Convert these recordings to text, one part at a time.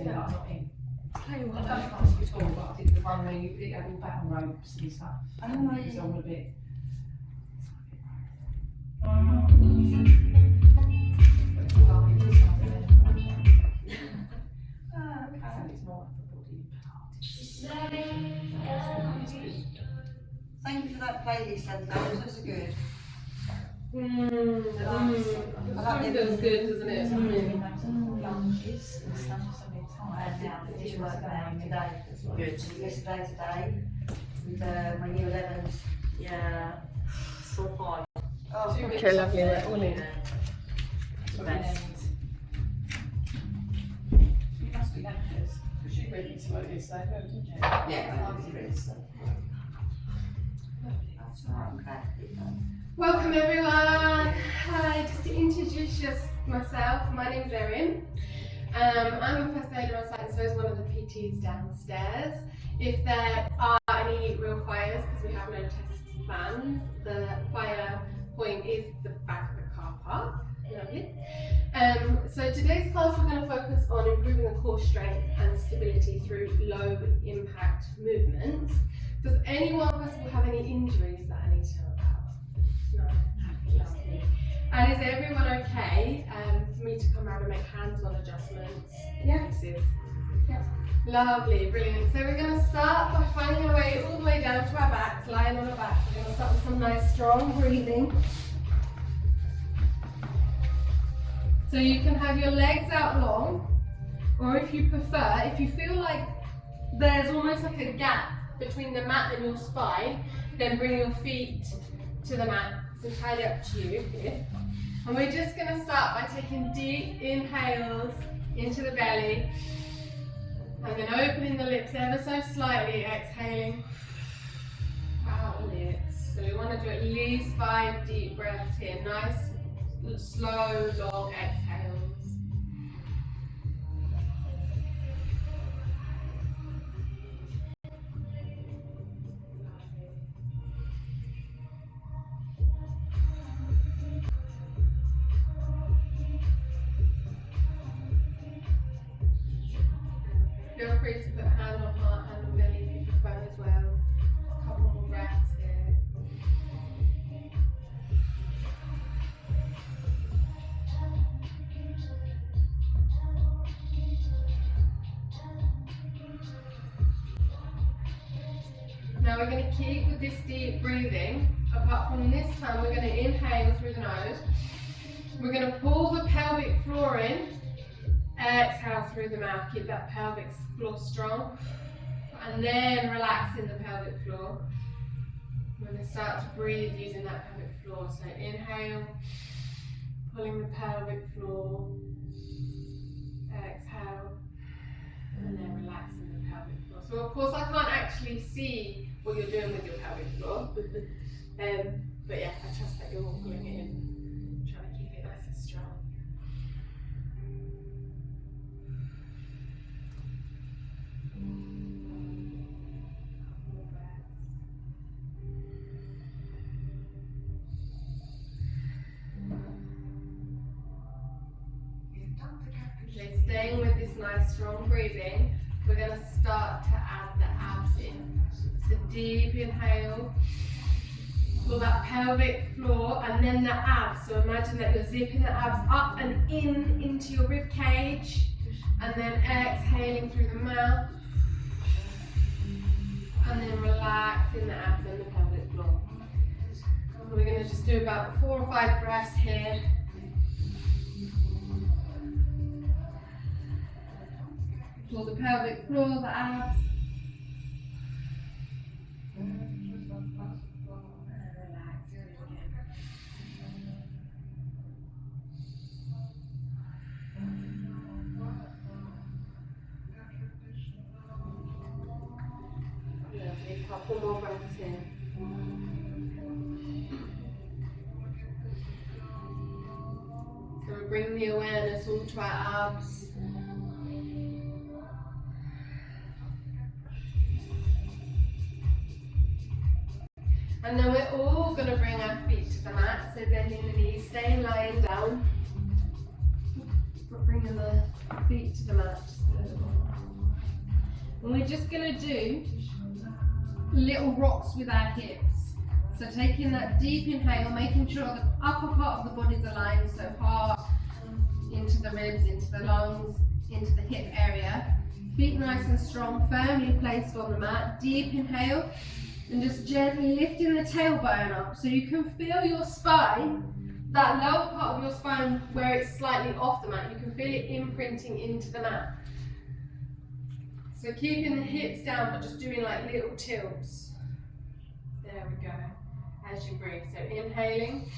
that I'm not in. Play I one. don't know if it's at all, but I did the one where you had all back on ropes and stuff. Oh, And it was all a bit. It's more upper body Pilates. Thank you for that playlist, and those are good. I like it. Feels good, doesn't it? Lunges and stuff, so we're tired now. Did work out today. Good. Yesterday, today, with my year 11s. Yeah, so hard. Oh, Okay, lovely. We're all in. Best. You must be that because you read into what you say, didn't you? yeah, that's right. I'm glad to be done. Welcome everyone. Hi, just to introduce myself, my name's Erin. I'm a first aider on site, and so is one of the PTs downstairs. If there are any real fires, because we have no tests planned, the fire point is the back of the car park. Lovely. So today's class we're going to focus on improving the core strength and stability through low impact movements. Does anyone first of all have any injuries that I need to know about? No. Lovely. And is everyone okay for me to come around and make hands-on adjustments? Yeah. Yeah. Lovely, brilliant. So we're going to start by finding our way all the way down to our backs, lying on our backs. We're going to start with some nice strong breathing. So you can have your legs out long, or if you prefer, if you feel like there's almost like a gap between the mat and your spine, then bring your feet to the mat. It's entirely up to you here. And we're just going to start by taking deep inhales into the belly, and then opening the lips ever so slightly, exhaling out the lips. So we want to do at least 5 deep breaths here. Nice, slow, long exhales. Feel free to put a hand on heart, hand on belly if you prefer as well. A couple more breaths here. Now we're going to keep with this deep breathing. Apart from this time, we're going to inhale through the nose. We're going to pull the pelvic floor in. Exhale through the mouth. Keep that pelvic floor strong. And then relaxing the pelvic floor. We're going to start to breathe using that pelvic floor. So inhale, pulling the pelvic floor. Exhale. And then relaxing the pelvic floor. So of course I can't actually see what you're doing with your pelvic floor. But yeah, I trust that you're all pulling it in. Trying to keep it nice and strong. Okay, staying with this nice strong breathing, we're going to start to add the abs in. So deep inhale, pull that pelvic floor and then the abs. So imagine that you're zipping the abs up and in into your rib cage, and then exhaling through the mouth, and then relaxing the abs and the pelvic floor. And we're going to just do about 4 or 5 breaths here. Pull the pelvic floor, the abs. And relax Lovely, couple more breaths in. So we bring the awareness all to our abs. And then we're all going to bring our feet to the mat, so bending the knees, staying lying down. But bringing the feet to the mat, just And we're just going to do little rocks with our hips. So taking that deep inhale, making sure the upper part of the body's aligned, so heart into the ribs, into the lungs, into the hip area. Feet nice and strong, firmly placed on the mat. Deep inhale, and just gently lifting the tailbone up so you can feel your spine, that lower part of your spine where it's slightly off the mat, you can feel it imprinting into the mat. So keeping the hips down but just doing like little tilts. There we go, as you breathe. So inhaling,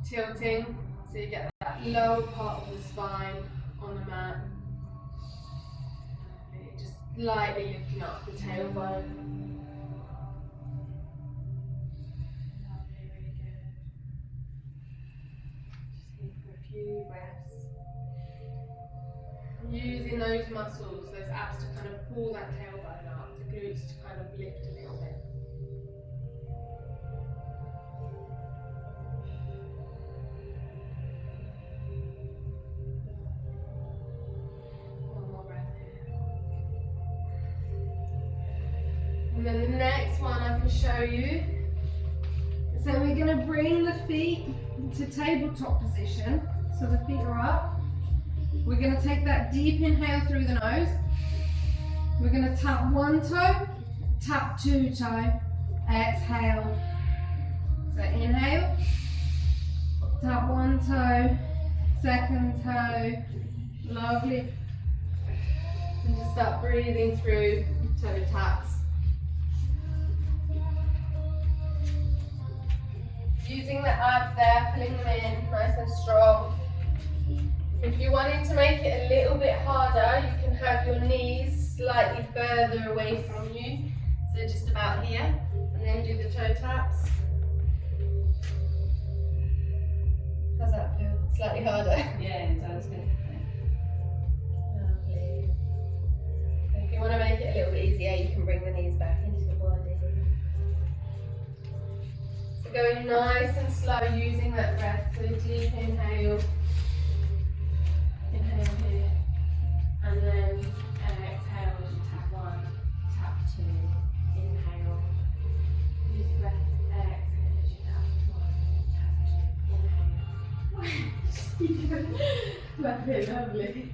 tilting, so you get that lower part of the spine on the mat. Just lightly lifting up the tailbone. Few breaths. Using those muscles, those abs to kind of pull that tailbone up, the glutes to kind of lift a little bit. One more breath here. And then the next one I can show you. So we're going to bring the feet to tabletop position. So the feet are up. We're going to take that deep inhale through the nose. We're going to tap one toe, tap two toe, exhale. So inhale, tap one toe, second toe, lovely. And just start breathing through toe taps. Using the abs there, pulling them in, nice and strong. If you wanted to make it a little bit harder, you can have your knees slightly further away from you. So just about here, and then do the toe taps. How's that feel? Slightly harder? Yeah, it does. Lovely. If you want to make it a little bit easier, you can bring the knees back into the body. So going nice and slow, using that breath. So deep inhale. Inhale here. And then exhale as you tap one, tap two. Inhale. Use breath. Exhale as you tap one, tap two. Inhale. Lovely, lovely.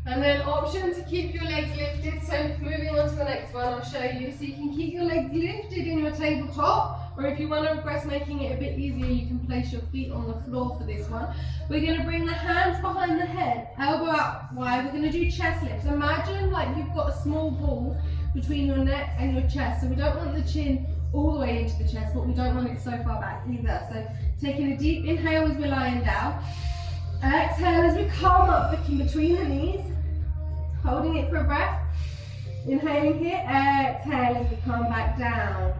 And then option to keep your legs lifted. So moving on to the next one, I'll show you. So you can keep your legs lifted in your tabletop, or if you want to request making it a bit easier, you can place your feet on the floor for this one. We're going to bring the hands behind the head, elbow out wide. We're going to do chest lifts. Imagine like you've got a small ball between your neck and your chest. So we don't want the chin all the way into the chest, but we don't want it so far back either. So taking a deep inhale as we're lying down. Exhale as we come up, looking between the knees. Holding it for a breath. Inhaling here, exhale as we come back down.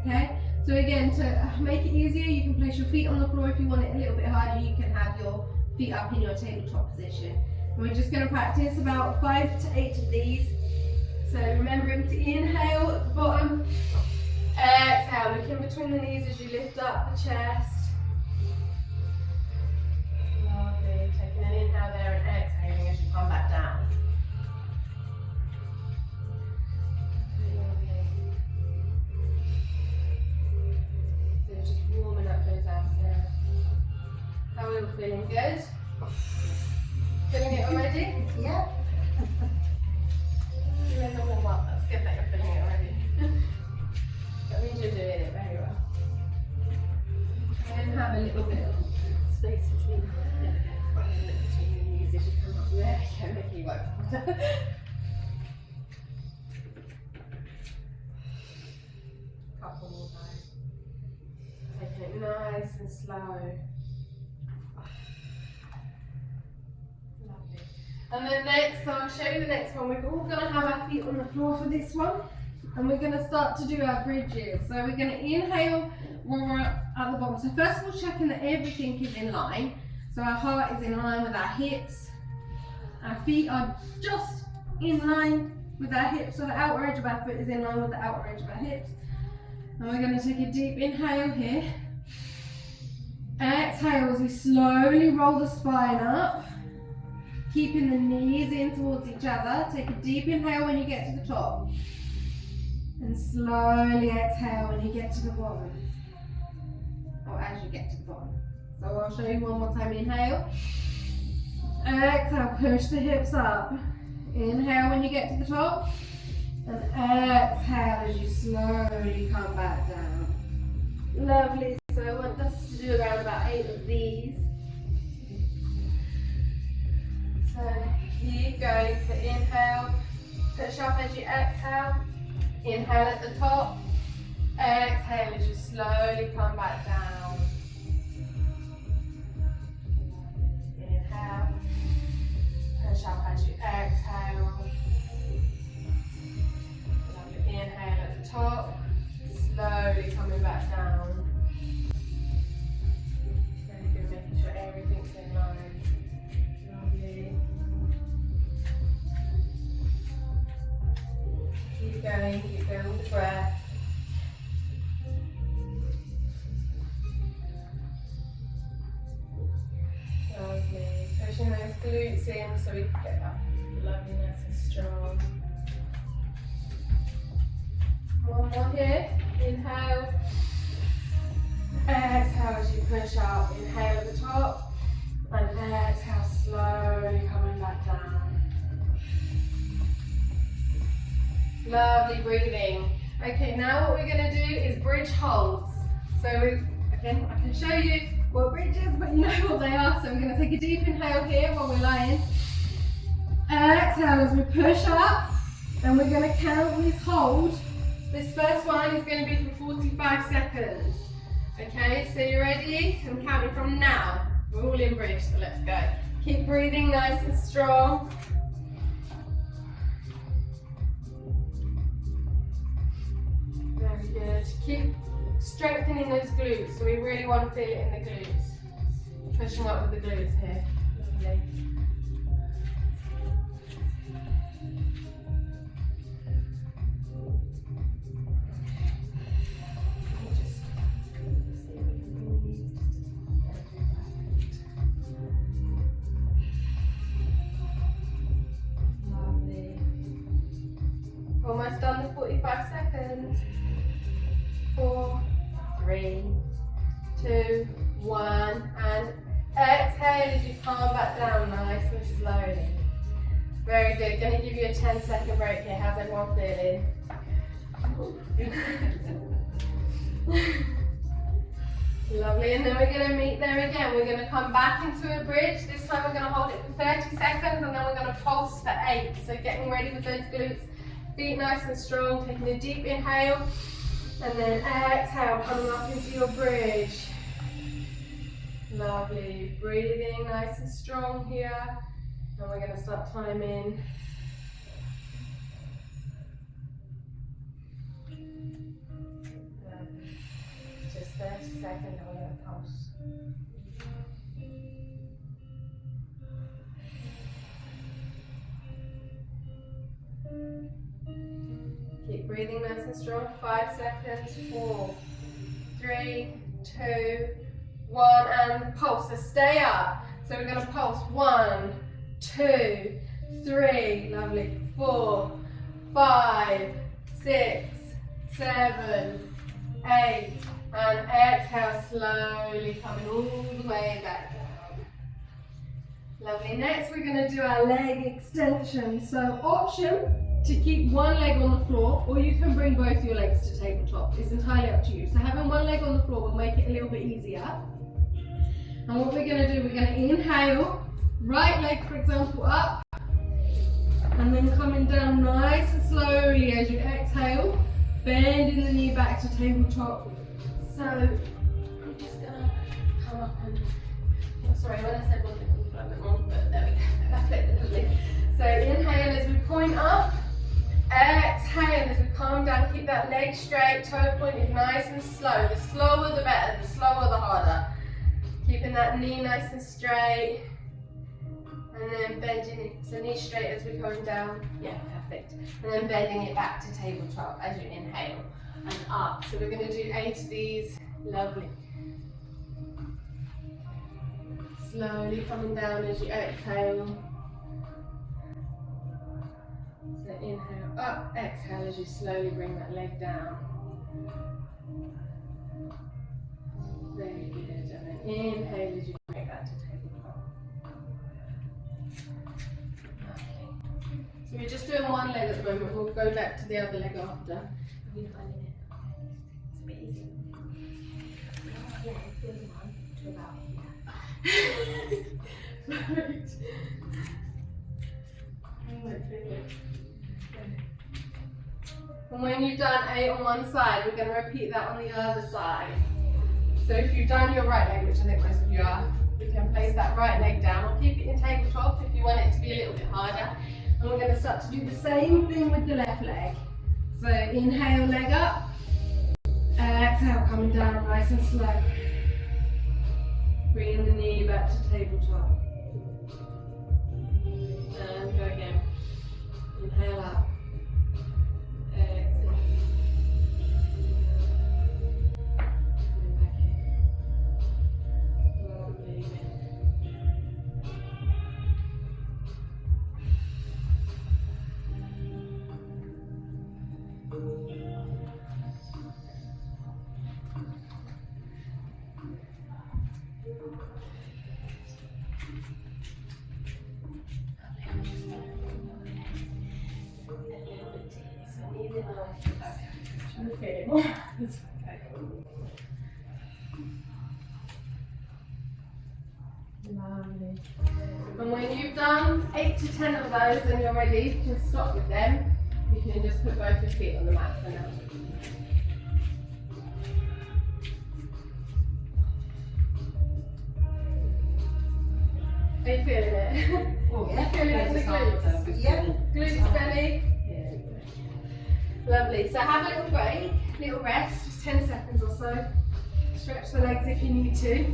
Okay, so again, to make it easier, you can place your feet on the floor. If you want it a little bit harder, you can have your feet up in your tabletop position. And we're just going to practice about 5 to 8 of these. So remembering to inhale at the bottom, exhale, looking between the knees as you lift up the chest. Lovely, taking an inhale there and exhaling as you come back down. Just warming up those abs there. How are we all feeling? Good? Feeling it already? Yeah. Doing the warm up. That's good that you're feeling it already. That means you're doing it very well. And have a little bit of space between your knees as you come up there. Okay, make you work harder. Couple more times. Taking it nice and slow. Lovely. And then next, so I'll show you the next one. We're all going to have our feet on the floor for this one. And we're going to start to do our bridges. So we're going to inhale when we're at the bottom. So first of all, checking that everything is in line. So our heart is in line with our hips. Our feet are just in line with our hips. So the outer edge of our foot is in line with the outer edge of our hips. And we're going to take a deep inhale here. Exhale as we slowly roll the spine up, keeping the knees in towards each other. Take a deep inhale when you get to the top, and slowly exhale when you get to the bottom, or as you get to the bottom. So I'll show you one more time. Inhale, exhale, push the hips up. Inhale when you get to the top, and exhale as you slowly come back down. Lovely. So I want us to do around about 8 of these. So keep going. So inhale, push up as you exhale. Inhale at the top. Exhale as you slowly come back down. Inhale, push up as you exhale. Lovely. Inhale at the top. Slowly coming back down. Very good, making sure everything's in line. Lovely. Keep going with the breath. Lovely. Pushing those glutes in so we can get that lovely, nice and strong. One more here. Inhale. Exhale as you push up. Inhale at the top. And exhale, slowly coming back down. Lovely breathing. Okay, now what we're going to do is bridge holds. So again, I can show you what bridge is, but you know what they are. So I'm going to take a deep inhale here while we're lying. Exhale as we push up. And we're going to count this hold. This first one is going to be for 45 seconds. Okay, so you ready? I'm counting from now. We're all in bridge, so let's go. Keep breathing nice and strong. Very good. Keep strengthening those glutes, so we really want to feel it in the glutes. Pushing up with the glutes here. Lovely. Almost done the 45 seconds. 4, 3, 2, 1, and exhale as you calm back down nice and slowly. Very good. Going to give you a 10-second break here. How's everyone feeling? Lovely, and then we're going to meet there again. We're going to come back into a bridge. This time we're going to hold it for 30 seconds and then we're going to pulse for 8. So getting ready with those glutes. Feet nice and strong, taking a deep inhale and then exhale, coming up into your bridge. Lovely, breathing nice and strong here. And we're going to start timing. Just 30 seconds and we're going to pulse. Keep breathing nice and strong. 5 seconds. 4, 3, 2, 1, and pulse. So stay up. So we're going to pulse. 1, 2, 3. Lovely. 4, 5, 6, 7, 8, and exhale. Slowly coming all the way back down. Lovely. Next, we're going to do our leg extension. So option to keep one leg on the floor, or you can bring both your legs to tabletop. It's entirely up to you. So having one leg on the floor will make it a little bit easier. And what we're going to do, we're going to inhale, right leg for example up, and then coming down nice and slowly as you exhale, bending the knee back to tabletop. So I'm just going to come up and, oh, sorry, when I said one leg on the floor, I went wrong, but there we go, that's it, lovely. So inhale as we point up. Exhale as we calm down, keep that leg straight, toe point is nice and slow. The slower the better, the slower the harder. Keeping that knee nice and straight. And then bending it, so knee straight as we're going down. Yeah, perfect. And then bending it back to tabletop as you inhale and up. So we're going to do 8 of these. Lovely. Slowly coming down as you exhale. So inhale up, exhale as you slowly bring that leg down. Very good. And then inhale as you bring it back to tabletop. Lovely. So we're just doing one leg at the moment. We'll go back to the other leg after. Are you finding it? It's a bit easy. Yeah, doing one to about Right. And when you've done 8 on one side, we're going to repeat that on the other side. So if you've done your right leg, which I think most of you are, we can place that right leg down or keep it in tabletop if you want it to be a little bit harder. And we're going to start to do the same thing with the left leg. So inhale, leg up. Exhale, coming down nice and slow. Bringing the knee back to tabletop. And go again. Inhale up. Exhale. Coming back in. Lovely. Okay. Lovely. And when you've done 8 to 10 of those and you're ready, you can stop with them. You can just put both your feet on the mat for now. Are you feeling it? Oh yeah. Feeling it in the glutes? Yeah. Glutes, belly? Yeah. Lovely. So have a little break, little rest, just 10 seconds or so. Stretch the legs if you need to.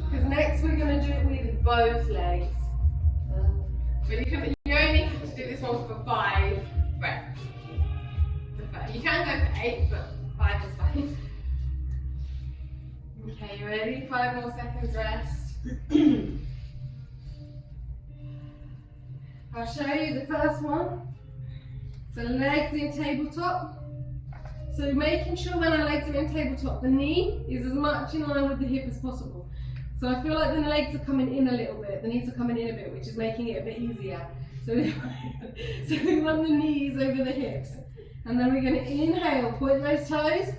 Because next we're going to do it with both legs. But you only have to do this one for 5 reps. You can go for 8, but 5 is fine. Okay, you ready? 5 more seconds rest. I'll show you the first one. So legs in tabletop. So making sure when our legs are in tabletop, the knee is as much in line with the hip as possible. So I feel like the legs are coming in a little bit, the knees are coming in a bit, which is making it a bit easier. So we want the knees over the hips. And then we're going to inhale, point those toes.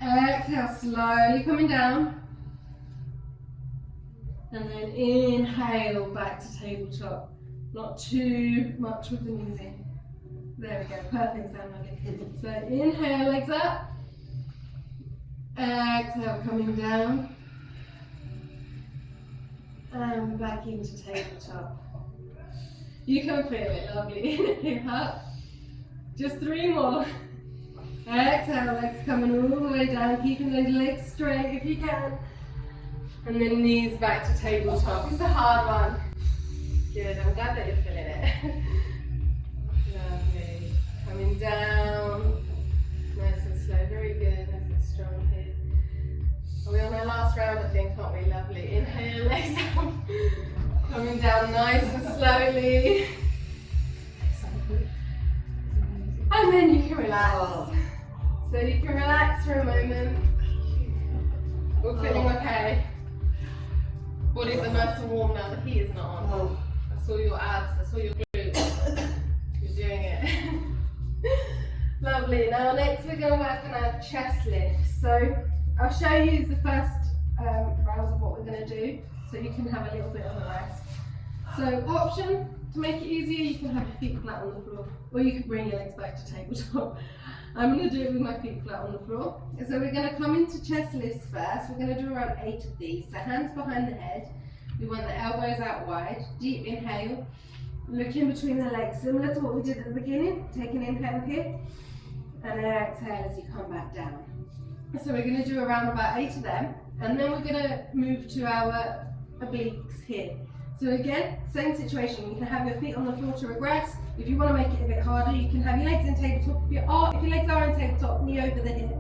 Exhale, slowly coming down. And then inhale, back to tabletop. Not too much with the knees in. There we go, perfect sound like it. So inhale, legs up. Exhale, coming down. And back into tabletop. You can feel it, lovely. Inhale up. Just 3 more. Exhale, legs coming all the way down, keeping those legs straight if you can. And then knees back to tabletop. It's a hard one. Good, I'm glad that you're feeling it. Lovely. Coming down. Nice and slow, very good, nice and strong here. Are we on our last round, I think, aren't we? Lovely. Inhale, legs up. Coming down nice and slowly. And then you can relax. So you can relax for a moment. We're feeling okay. Bodies are nice and warm now, the heat is not on. I saw your abs, I saw your glutes. You're doing it. Lovely. Now next we're going to work on our chest lifts. So I'll show you the first rounds of what we're going to do, so you can have a little bit of a rest. So option, to make it easier, you can have your feet flat on the floor, or you can bring your legs back to tabletop. I'm going to do it with my feet flat on the floor. So we're going to come into chest lifts first. We're going to do around 8 of these. So hands behind the head. We want the elbows out wide. Deep inhale. Look in between the legs, similar to what we did at the beginning. Take an inhale here, and then exhale as you come back down. So we're going to do around about 8 of them, and then we're going to move to our obliques here. So again, same situation. You can have your feet on the floor to regress. If you want to make it a bit harder, you can have your legs in tabletop. If your legs are in tabletop, knee over the hip.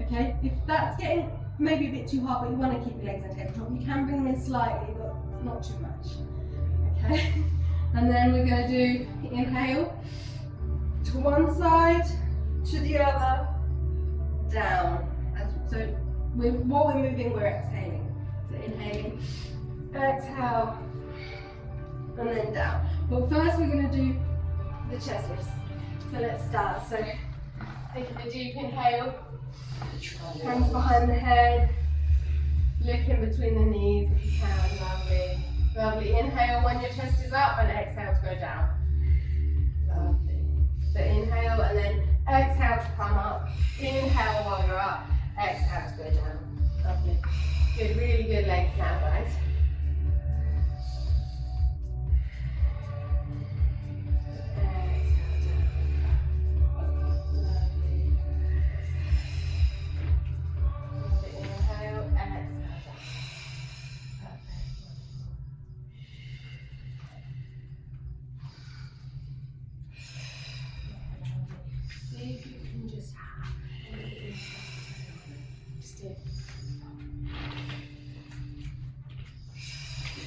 Okay. If that's getting maybe a bit too hard, but you want to keep your legs in tabletop, you can bring them in slightly, but not too much. Okay, and then we're going to do inhale to one side, to the other, down. So while we're moving, we're exhaling. So inhaling, exhale, and then down. But first we're going to do the chest lifts. So let's start. So taking a deep inhale, hands behind the head, look in between the knees if you can. Lovely. Lovely. Inhale when your chest is up and exhale to go down. Lovely. So inhale and then exhale to come up. Inhale while you're up. Exhale to go down. Lovely. Good. Really good legs now, guys.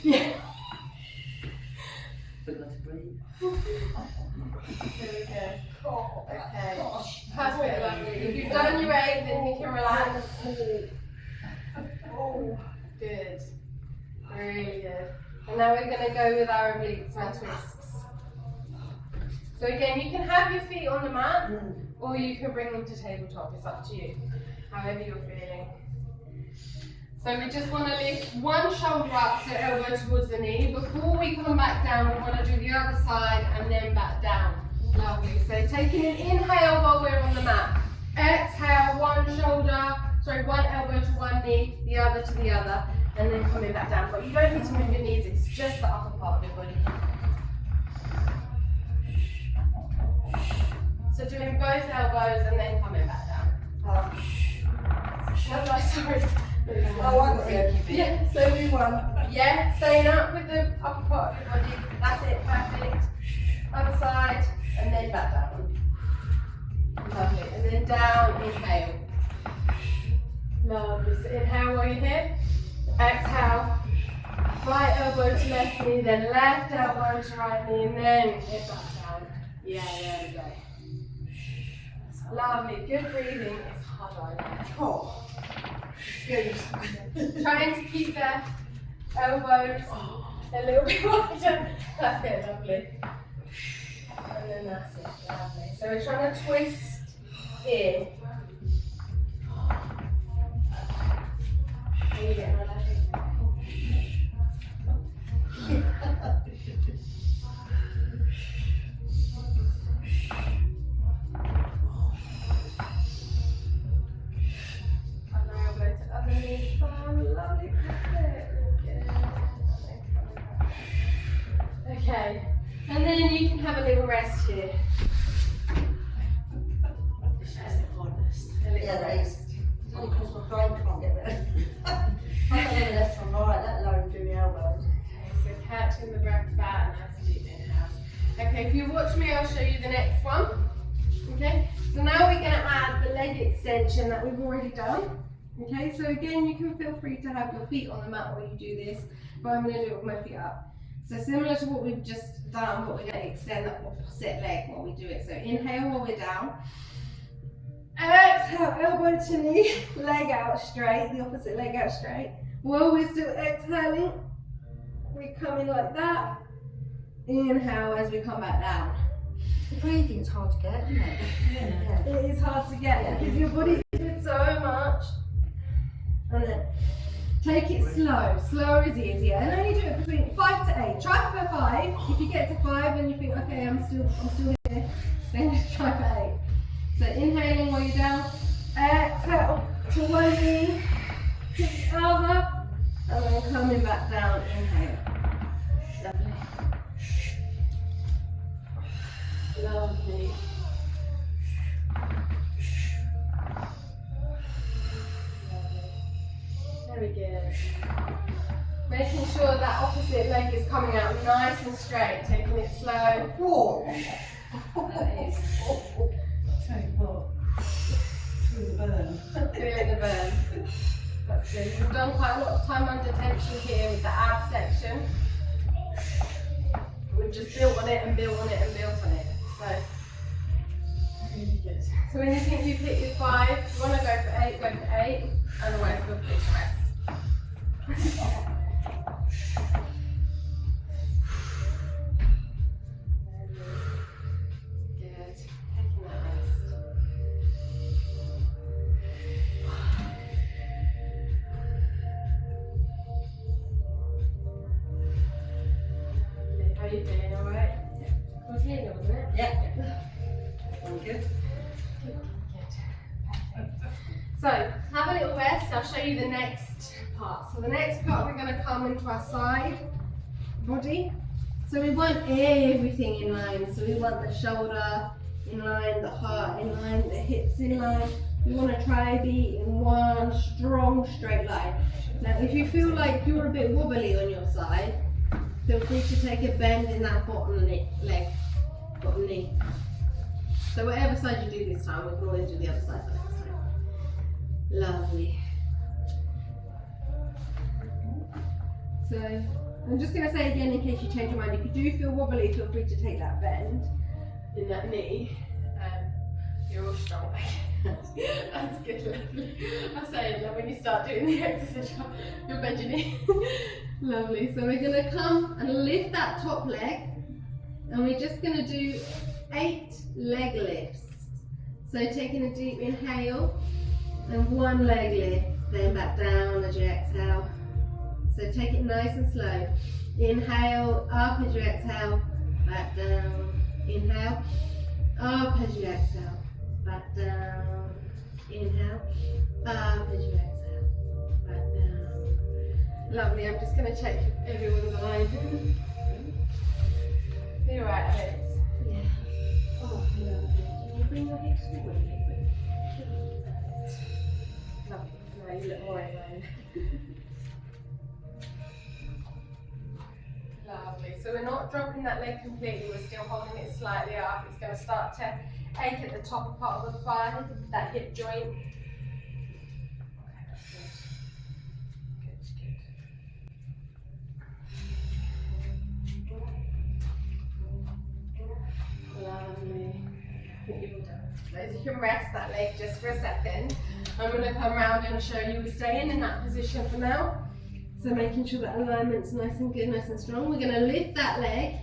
Yeah. Forgot to breathe. There we go. Okay. Perfect, lovely. If you've done your 8, then you can relax. Oh, good. Really good. And now we're going to go with our obliques and twists. So again, you can have your feet on the mat, or you can bring them to tabletop. It's up to you, however you're feeling. So we just want to lift one shoulder up, so elbow towards the knee. Before we come back down, we want to do the other side and then back down. Lovely. So taking an inhale while we're on the mat. Exhale, one elbow to one knee, the other to the other, and then coming back down. But you don't need to move your knees, it's just the upper part of your body. So doing both elbows and then coming back down. Sorry. Oh, I got it. Yeah, so do one. Yeah, staying up with the upper part of your body. That's it, perfect. Other side, and then back down. Lovely. And then down, inhale. Lovely. So inhale while you're here. Exhale. Right elbow to left knee, then left elbow to right knee, and then hit back down. Yeah, there we go. Lovely. Good breathing. It's hard right now. Oh. Good. Trying to keep the elbows a little bit wider. That's it, lovely. And then that's it, lovely. So we're trying to twist in. Are you getting relaxed? Okay, and then you can have a little rest here. This is the hardest. Yeah, that is. It's only because my brain can't get rid of it. I don't know left from right, let alone do the elbows. Okay, so catching the breath back, nice deep inhale. Okay, if you watch me, I'll show you the next one. Okay, so now we're going to add the leg extension that we've already done. Okay, so again, you can feel free to have your feet on the mat while you do this, but I'm going to do it with my feet up. So similar to what we've just done, but we're going to extend that opposite leg while we do it. So inhale while we're down. Exhale, elbow to knee, leg out straight, the opposite leg out straight. While we're still exhaling, we come in like that. Inhale as we come back down. The breathing's hard to get, isn't it? Yeah. It is hard to get because your body's doing so much. And then take it slow. Slower is easier. And only do it between 5 to 8. Try for 5. If you get to 5 and you think, okay, I'm still here, then just try for 8. So inhaling while you're down. Exhale to one knee, to the other, and then coming back down. Inhale. Lovely. Lovely. Very good. Making sure that opposite leg is coming out nice and straight, taking it slow. Whoa. That is. Tell you what, through the burn. Feeling the burn. That's good. We've done quite a lot of time under tension here with the ab section. We've just built on it and built on it and built on it. So, really good. So when you think you've hit your 5, if you want to go for 8, go for 8. Otherwise, we'll put rest. Good. Taking that rest. How are you feeling? All right? Yeah. It was legal, wasn't it? Yeah. I'm good. So, have a little rest. I'll show you the next part. So the next part, we're going to come into our side body. So we want everything in line. So we want the shoulder in line, the heart in line, the hips in line. We want to try be in one strong straight line. Now, if you feel like you're a bit wobbly on your side, feel free to take a bend in that bottom leg, bottom knee. So whatever side you do this time, we can always do the other side the next time. Lovely. So I'm just going to say again in case you change your mind, if you do feel wobbly, feel free to take that bend in that knee. You're all strong. That's good, lovely. I say that when you start doing the exercise, you'll bend your knee. Lovely. So we're going to come and lift that top leg, and we're just going to do 8 leg lifts. So taking a deep inhale and 1 leg lift, then back down as you exhale. So take it nice and slow. Inhale, up as you exhale, back down. Inhale, up as you exhale, back down. Inhale, up as you exhale, back down. Lovely, I'm just going to check if everyone's alive. You're right, Alex. Yeah. Oh, lovely. Can you bring your hips forward a little bit? Lovely. No, you look more in line. Lovely. So we're not dropping that leg completely, we're still holding it slightly up. It's going to start to ache at the top part of the thigh, that hip joint. Okay, that's good. Good. Lovely. I think you've all done. So you can rest that leg just for a second. I'm going to come around and show you we're staying in that position for now. So making sure that alignment's nice and good, nice and strong. We're going to lift that leg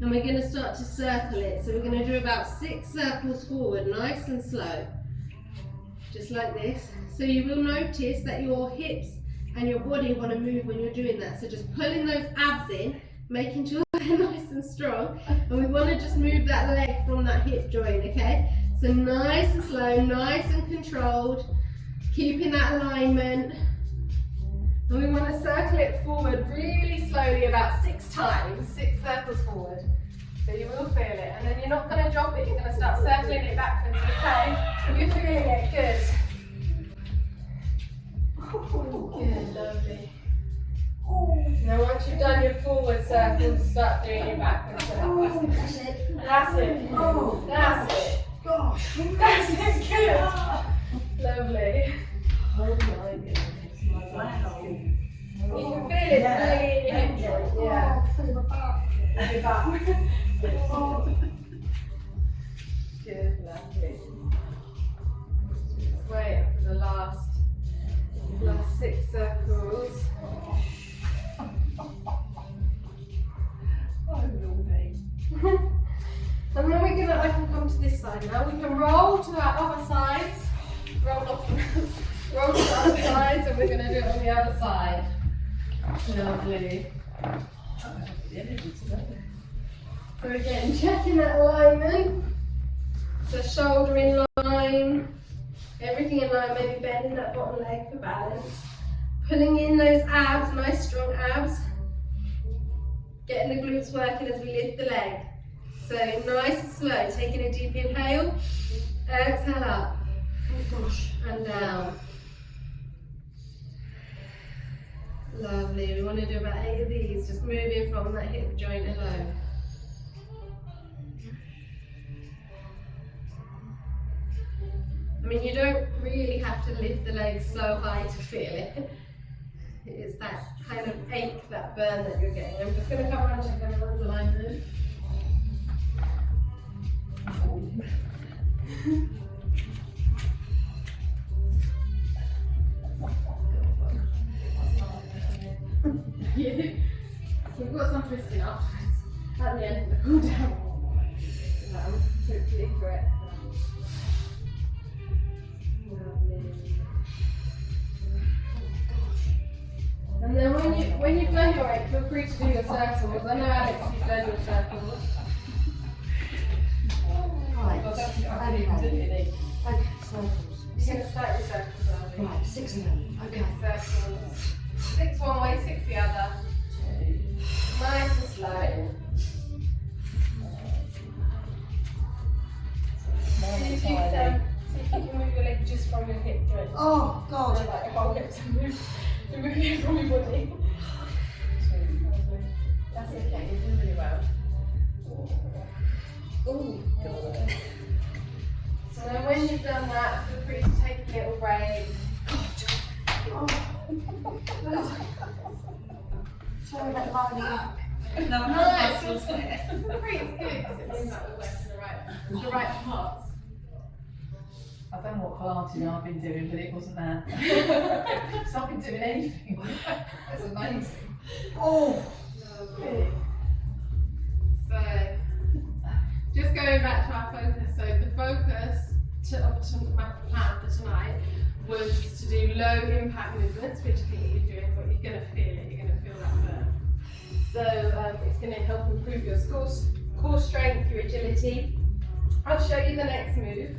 and we're going to start to circle it. So we're going to do about 6 circles forward, nice and slow. Just like this. So you will notice that your hips and your body want to move when you're doing that. So just pulling those abs in, making sure they're nice and strong. And we want to just move that leg from that hip joint, okay? So nice and slow, nice and controlled, keeping that alignment. And we want to circle it forward really slowly, about 6 times, 6 circles forward. So you will feel it. And then you're not going to drop it, you're going to start circling it backwards, okay? If you're feeling it, good. Good, lovely. Now once you've done your forward circles, start doing your backward circles. That's it. That's it. Oh, That's it. gosh. That's it, good. Lovely. Oh my goodness. Wow. You can feel it really in your hip joint, yeah. Oh, feel the back. Your back. Oh. Good, lovely. Just wait for the last 6 circles. And then we're gonna, I can come to this side now. We can roll to our other sides. Roll off. Roll to the other sides, and we're going to do it on the other side. Lovely. So again, checking that alignment. So shoulder in line, everything in line, maybe bending that bottom leg for balance. Pulling in those abs, nice strong abs. Getting the glutes working as we lift the leg. So nice and slow, taking a deep inhale, exhale up, and down. Lovely, we want to do about 8 of these, just moving from that hip joint alone. I mean, you don't really really have to lift the legs so high to feel it. It's that kind of ache, that burn that you're getting. I'm just going to come around and check everyone's alignment. Yeah. We've got some twisting afterwards at the end of the cool down. Totally correct. And then when you've done your eight, feel free to do your circles. I know Alex, you've done your circles. Right. I didn't even do it. Okay, circles. You're going to start your circles early. Right, 6 of them. Okay. Circles. 6 one way, 6 the other. Nice and slow. See if you can move your leg just from your hip joint. Oh, God. So like if I get to move it from your body. That's okay, you're doing really well. Oh, God. So then when you've done that, feel free to take a little break. Sorry about lining up. Nice. It's good because it means that we're working the right parts. I don't know what Pilates I've been doing, but it wasn't that. So I've been doing anything. It's amazing. Oh, Lovely. So, just going back to our focus. So the focus of my plan for tonight was to do low impact movements, which I think you're doing, but you're going to feel it. You're going to feel that burn. So it's going to help improve your core strength, your agility. I'll show you the next move.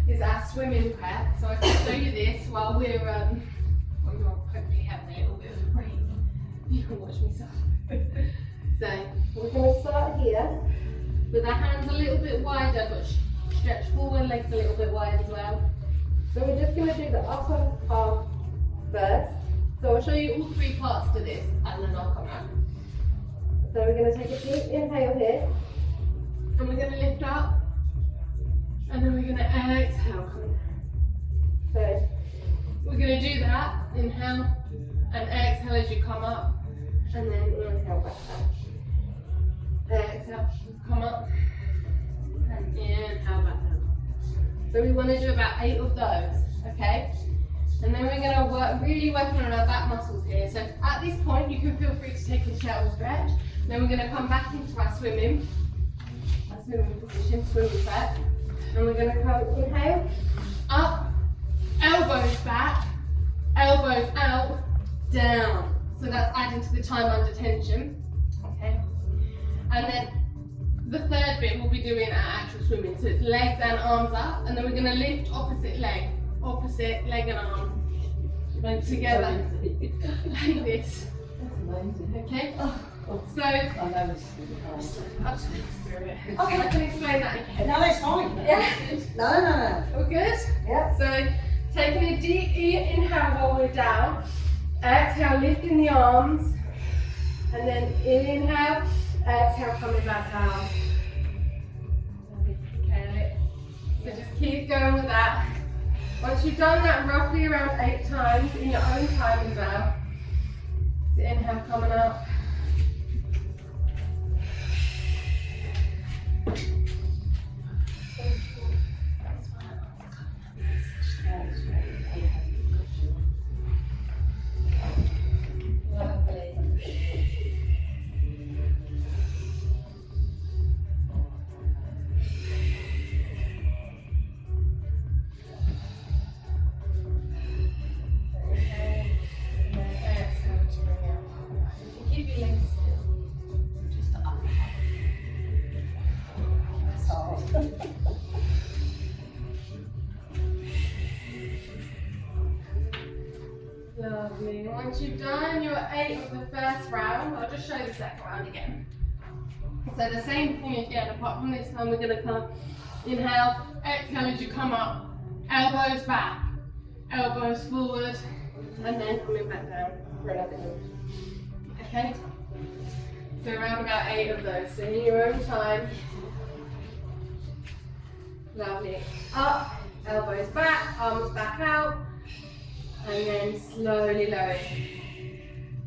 Is our swimming prep. So I can show you this while we're well, you're hopefully having a little bit of a break. You can watch me suffer. So we're going to start here with our hands a little bit wider, but stretch forward, legs a little bit wide as well. So we're just going to do the upper half first. So I'll show you all 3 parts to this, and then I'll come out. So we're going to take a deep inhale here, and we're going to lift up. And then we're going to exhale. So we're going to do that. Inhale and exhale as you come up. And then inhale back down. Exhale, come up. And inhale back down. So we want to do about 8 of those. Okay? And then we're going to really work on our back muscles here. So at this point, you can feel free to take a shuttle stretch. Then we're going to come back into our swimming position, swimming prep. And we're going to come inhale, up, elbows back, elbows out, down. So that's adding to the time under tension. Okay. And then the third bit we'll be doing our actual swimming. So it's legs and arms up, and then we're going to lift opposite leg and arm. Like together, like this. That's amazing. Okay. So I know this is really hard. I'll just go through it. Okay, I can explain that again. no, it's fine. Yeah. No. All good? Yeah. So taking a deep inhale while we're down. Exhale, lifting the arms. And then inhale, exhale, coming back down. Okay, so just keep going with that. Once you've done that roughly around 8 times in your own time as well. So inhale, coming up. Lovely. Once you've done your 8 of the first round, I'll just show you the second round again. So the same thing again, apart from this time we're going to come, inhale, exhale as you come up, elbows back, elbows forward, and then coming back down for another move. Okay? So around about 8 of those, so in your own time. Lovely. Up, Elbows back, arms back out, and then slowly lower.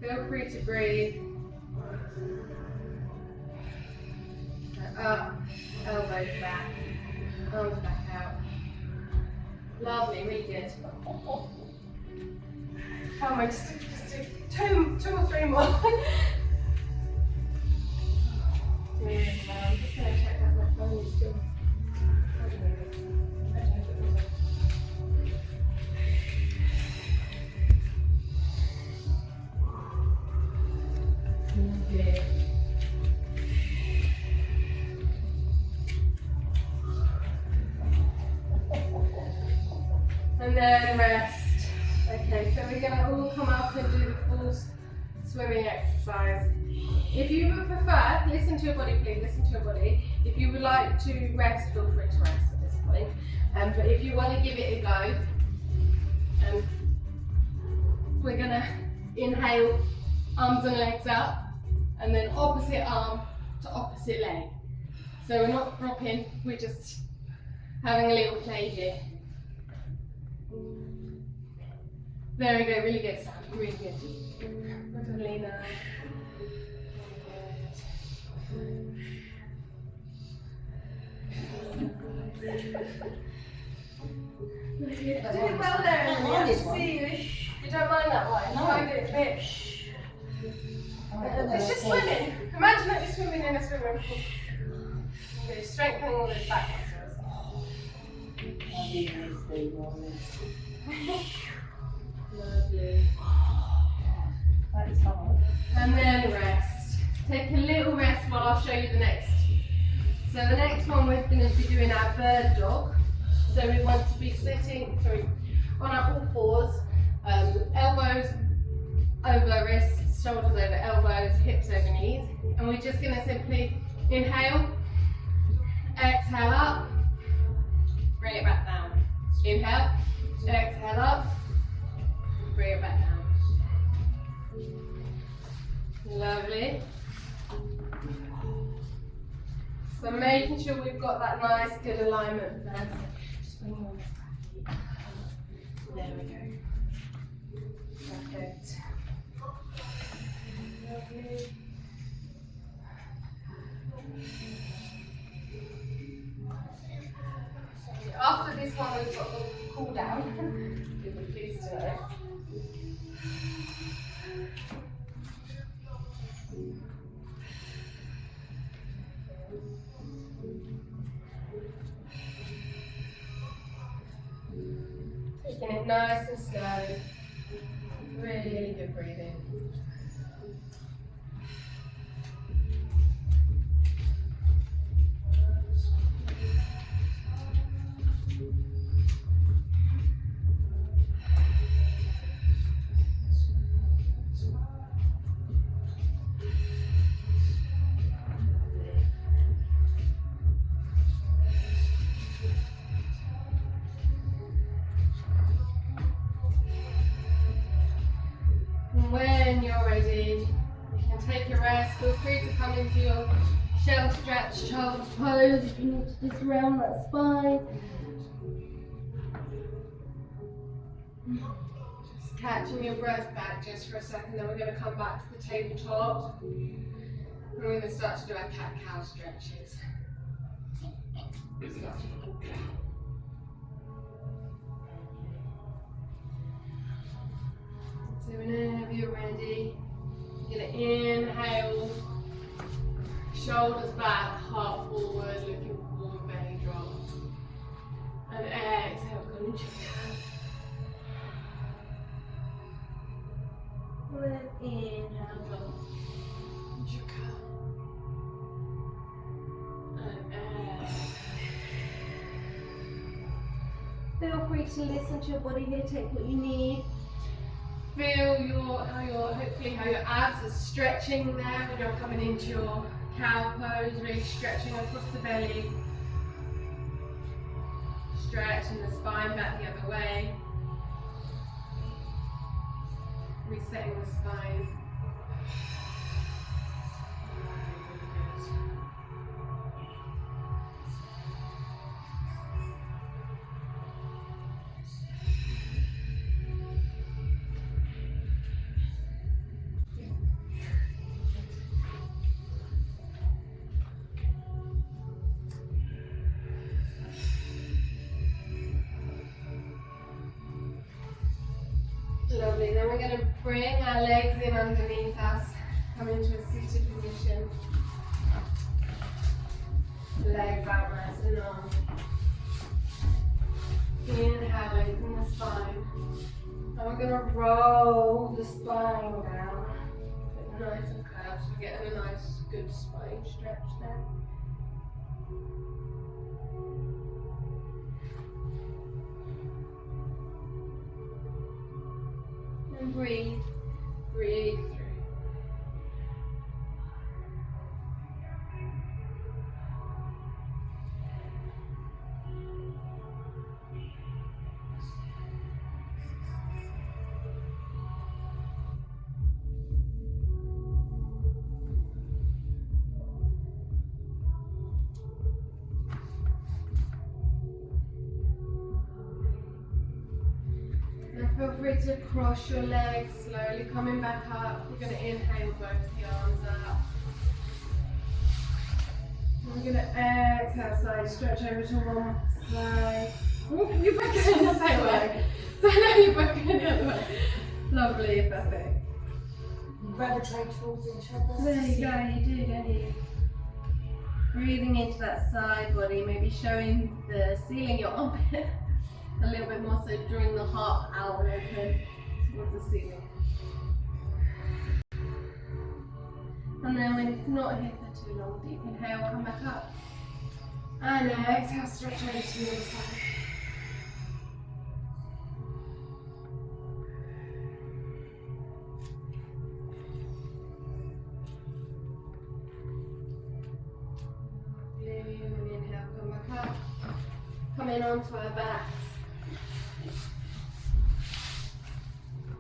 Feel free to breathe. Up, elbows back, arms back out. Lovely, really good. How am I just do two or three more? I'm just going to check that my phone is still. Lovely. And then rest. Okay, so we're going to all come up and do the full swimming exercise. If you would prefer, listen to your body please, listen to your body. If you would like to rest, feel free to rest at this point. But if you want to give it a go, we're going to inhale, arms and legs up, and then opposite arm to opposite leg. So we're not dropping, we're just having a little play here. There we go, really good sound, really good. Madalena. You're doing well there, Emily. I can see you. You don't mind that one? No. You find it a bit. It's just swimming. Imagine that you're swimming in a swimming pool. You're strengthening all those back muscles. Lovely. That is hard. And then rest. Take a little rest while I'll show you the next. So the next one we're going to be doing our bird dog. So we want to be sitting, on our all fours, elbows over wrists, shoulders over elbows, hips over knees. And we're just going to simply inhale, exhale up, bring it back down. Inhale, exhale up, bring it back down. Lovely. So making sure we've got that nice good alignment there. Just bring your back. There we go. Perfect. Lovely. After this one we've got the cool down. You'll be pleased to know. Taking it nice and slow. Really good breathing. When you're ready, you can take a rest. Feel free to come into your shell stretch child's pose. If you need to just round that spine. Just catching your breath back just for a second, then we're going to come back to the tabletop. And we're going to start to do our cat-cow stretches. So whenever you're ready, you're going to inhale, shoulders back, heart forward, looking forward, belly drop. And exhale, come into your cat. And then inhale, drop into your cat. And exhale. Feel free to listen to your body here, take what you need. Feel hopefully how your abs are stretching there when you're coming into your cow pose, really stretching across the belly. Stretching the spine back the other way. Resetting the spine. Lovely. Then we're going to bring our legs in underneath us. Come into a seated position. Legs out nice and long. Inhale, lengthen the spine. And we're going to roll the spine down. Nice and curved, so we're getting a nice, good spine stretch there. And breathe, breathe through. Feel free to cross your legs, slowly coming back up. We're going to inhale both the arms up. We're going to exhale, side stretch over to one side. Oh, you're both going the same way. So now you're both going the other way. Lovely, perfect. Gravitate towards each other. There you go, you do, don't you? Breathing into that side body, maybe showing the ceiling, your armpit. A little bit more, so drawing the heart out and open towards the ceiling. And then when it's not here for too long, deep inhale, come back up. And exhale, stretch over to the other side. Lovely, and inhale, come back up. Coming onto our backs.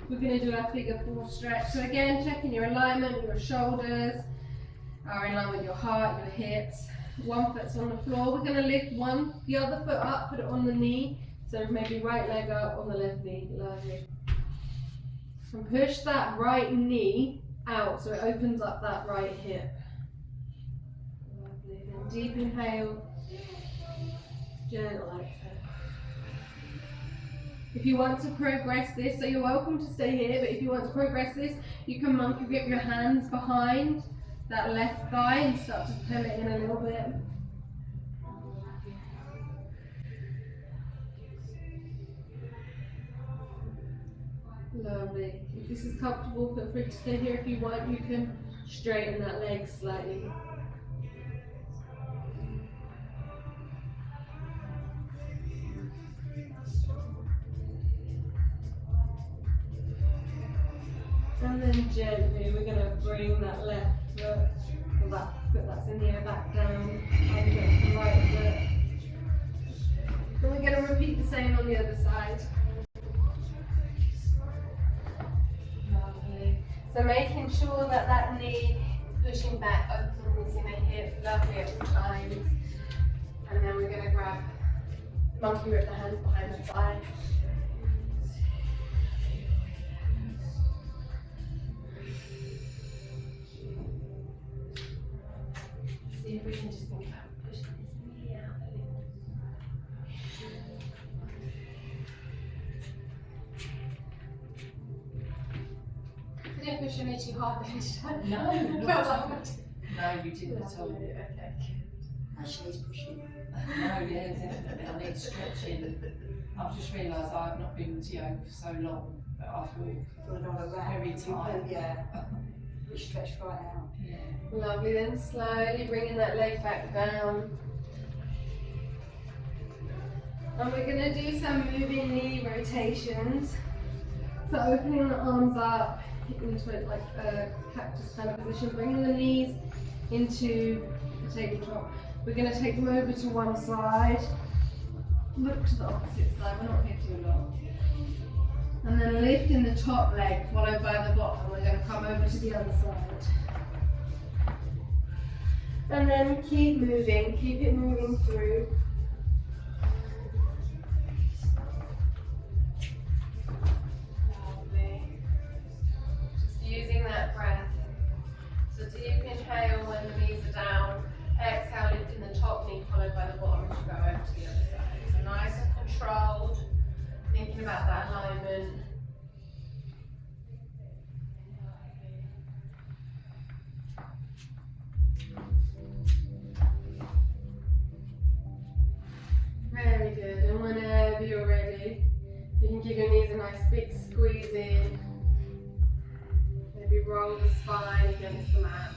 We're going to do our figure 4 stretch. So again, checking your alignment, your shoulders are in line with your heart, your hips. One foot's on the floor. We're going to lift the other foot up, put it on the knee. So maybe right leg up on the left knee. Lovely. And push that right knee out so it opens up that right hip. Lovely. Then deep inhale, gentle exhale. If you want to progress this, so you're welcome to stay here, but if you want to progress this, you can monkey grip your hands behind that left thigh and start to pull it in a little bit. Lovely. If this is comfortable, feel free to stay here. If you want, you can straighten that leg slightly. And then gently we're going to bring that left foot, or that foot that's in the air, back down, under the right foot. And we're going to repeat the same on the other side. Lovely. So making sure that that knee pushing back, opens in the hip, lovely at all times. And then we're going to grab, monkey grip the hands behind the thigh. See if we can just think about pushing this knee out a little. I didn't push any too hard then, did I? No, Felt not like at all. No, you didn't at all. Lovely, okay. Actually, he's pushing. No, yeah, definitely. I need stretching. I've just realised I've not been to yoga for so long, but I feel You're not around. very tired. Yeah. You stretch right out. Yeah. Lovely, then slowly bringing that leg back down. And we're going to do some moving knee rotations. So opening the arms up into it like a cactus kind of position, bringing the knees into the tabletop. We're going to take them over to one side. Look to the opposite side, we're not here too long. And then lifting the top leg, followed by the bottom. We're going to come over to the other side. And then keep moving, keep it moving through. Lovely. Just using that breath. So deep inhale when the knees are down. Exhale, lifting the top knee, followed by the bottom as you go over to the other side. So nice and controlled. Thinking about that alignment. roll the spine against the mat.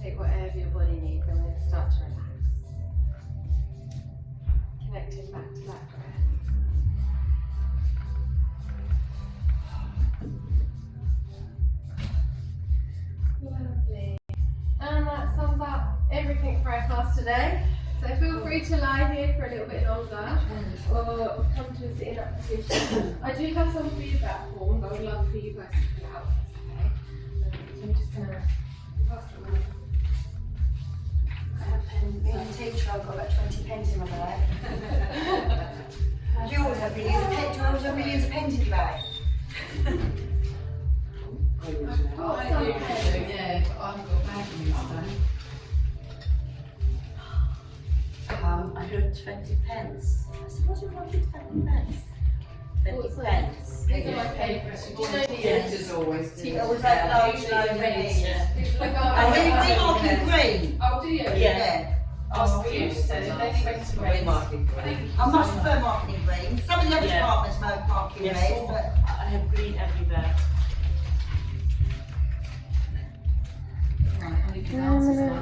Take whatever your body needs and then start to relax. Connecting back to that breath. Lovely. And that sums up everything for our class today. So feel free to lie here for a little bit longer or come to a sitting up position. I do have some feedback forms I would love for you guys to fill out. Okay. So I'm just going to pass them over. I have pens. Being a teacher, I've got about 20 pens in my bag. Do you always have to use a pen? Do you always have to use a pen in your bag? Oh, I do, yeah, but I've got a bag of these today. I heard 20 pence. I said, what do you want with 20 pence? 20 pence. These are my favourites. You know these? Teachers always do. It was like loads Usually and loads the of reads, pens. These are the And we mark in green. Oh, do you? Yeah. Oh, we used to, then you went to Very market green. I much prefer marking in green. Some of the other Yeah. departments mark in Yes, red, but I have green everywhere. Right, only pronounces my